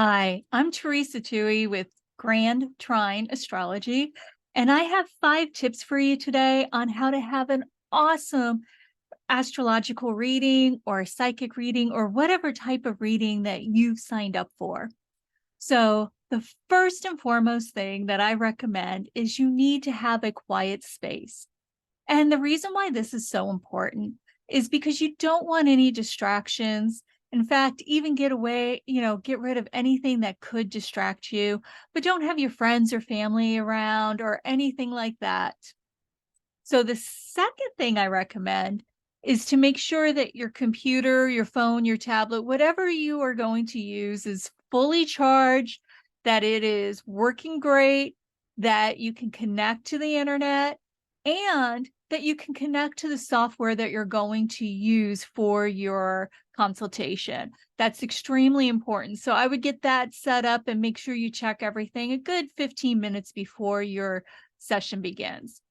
Hi, I'm Teresa Tui with Grand Trine Astrology, and I have 5 tips for you today on how to have an awesome astrological reading or psychic reading or whatever type of reading that you've signed up for. So, the first and foremost thing that I recommend is you need to have a quiet space. And the reason why this is so important is because you don't want any distractions. In fact, even get rid of anything that could distract you, but don't have your friends or family around or anything like that. So, the second thing I recommend is to make sure that your computer, your phone, your tablet, whatever you are going to use is fully charged, that it is working great, that you can connect to the internet, and that you can connect to the software that you're going to use for your consultation. That's extremely important. So I would get that set up and make sure you check everything a good 15 minutes before your session begins.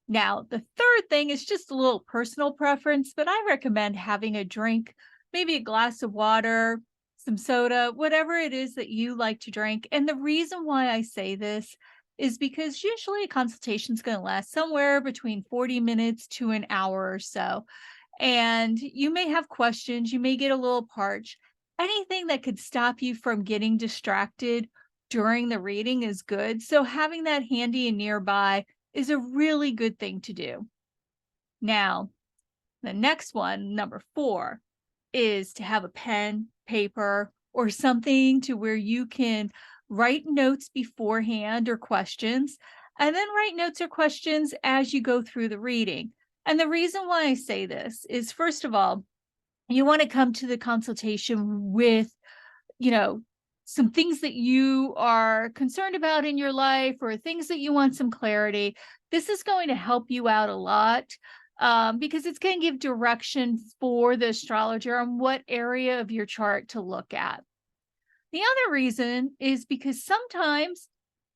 Now, the third thing is just a little personal preference, but I recommend having a drink, maybe a glass of water, some soda, whatever it is that you like to drink. And the reason why I say this is because usually a consultation is going to last somewhere between 40 minutes to an hour or so. And you may have questions, you may get a little parched. Anything that could stop you from getting distracted during the reading is good. So having that handy and nearby is a really good thing to do. Now, the next one, number 4, is to have a pen, paper, or something to where you can write notes beforehand or questions, and then write notes or questions as you go through the reading. And the reason why I say this is, first of all, you want to come to the consultation with, you know, some things that you are concerned about in your life or things that you want some clarity. This is going to help you out a lot, because it's going to give direction for the astrologer on what area of your chart to look at. The other reason is because sometimes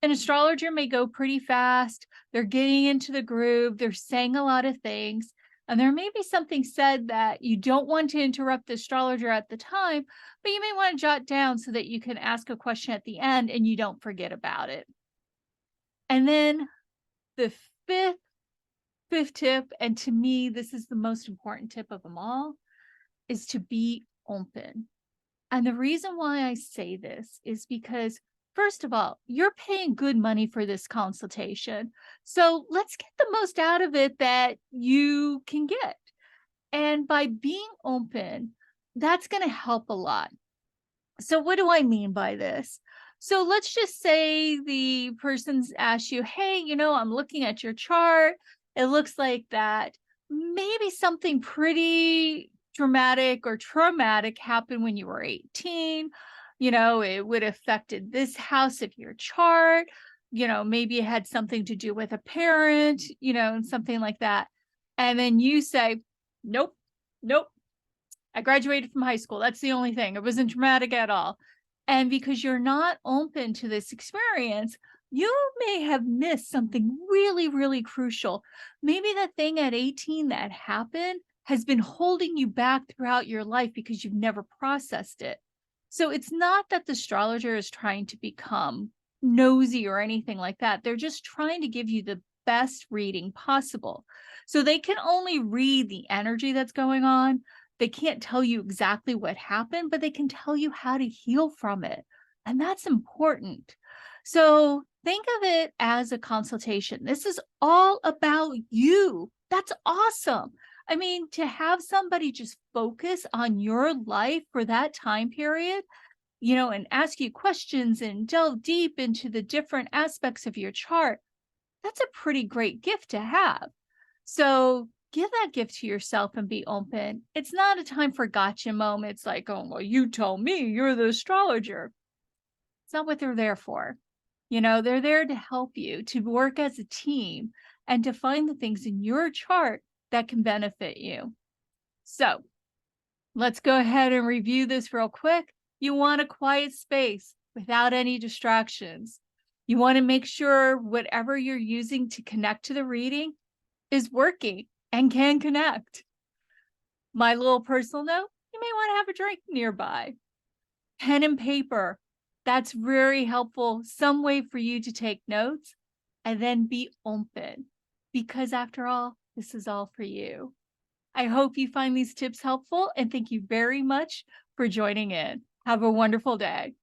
an astrologer may go pretty fast. They're getting into the groove, they're saying a lot of things, and there may be something said that you don't want to interrupt the astrologer at the time, but you may want to jot down so that you can ask a question at the end and you don't forget about it. And then the fifth fifth tip, and to me this is the most important tip of them all, is to be open. And the reason why I say this is because, first of all, you're paying good money for this consultation. So let's get the most out of it that you can get. And by being open, that's going to help a lot. So, what do I mean by this? So, let's just say the person's asked you, hey, I'm looking at your chart. It looks like that maybe something pretty dramatic or traumatic happened when you were 18. It would have affected this house of your chart. Maybe it had something to do with a parent, and something like that. And then you say, nope, nope, I graduated from high school. That's the only thing. It wasn't traumatic at all. And because you're not open to this experience, you may have missed something really, really crucial. Maybe that thing at 18 that happened has been holding you back throughout your life because you've never processed it. So it's not that the astrologer is trying to become nosy or anything like that. They're just trying to give you the best reading possible. So they can only read the energy that's going on. They can't tell you exactly what happened, but they can tell you how to heal from it. And that's important. So think of it as a consultation. This is all about you. That's awesome. I mean, to have somebody just focus on your life for that time period, and ask you questions and delve deep into the different aspects of your chart, that's a pretty great gift to have. So give that gift to yourself and be open. It's not a time for gotcha moments like, oh, well, you told me you're the astrologer. It's not what they're there for. They're there to help you, to work as a team, and to find the things in your chart that can benefit you. So let's go ahead and review this real quick. You want a quiet space without any distractions. You want to make sure whatever you're using to connect to the reading is working and can connect. My little personal note, you may want to have a drink nearby. pen and paper. That's very helpful. Some way for you to take notes and then be open because after all, this is all for you. I hope you find these tips helpful and thank you very much for joining in. Have a wonderful day.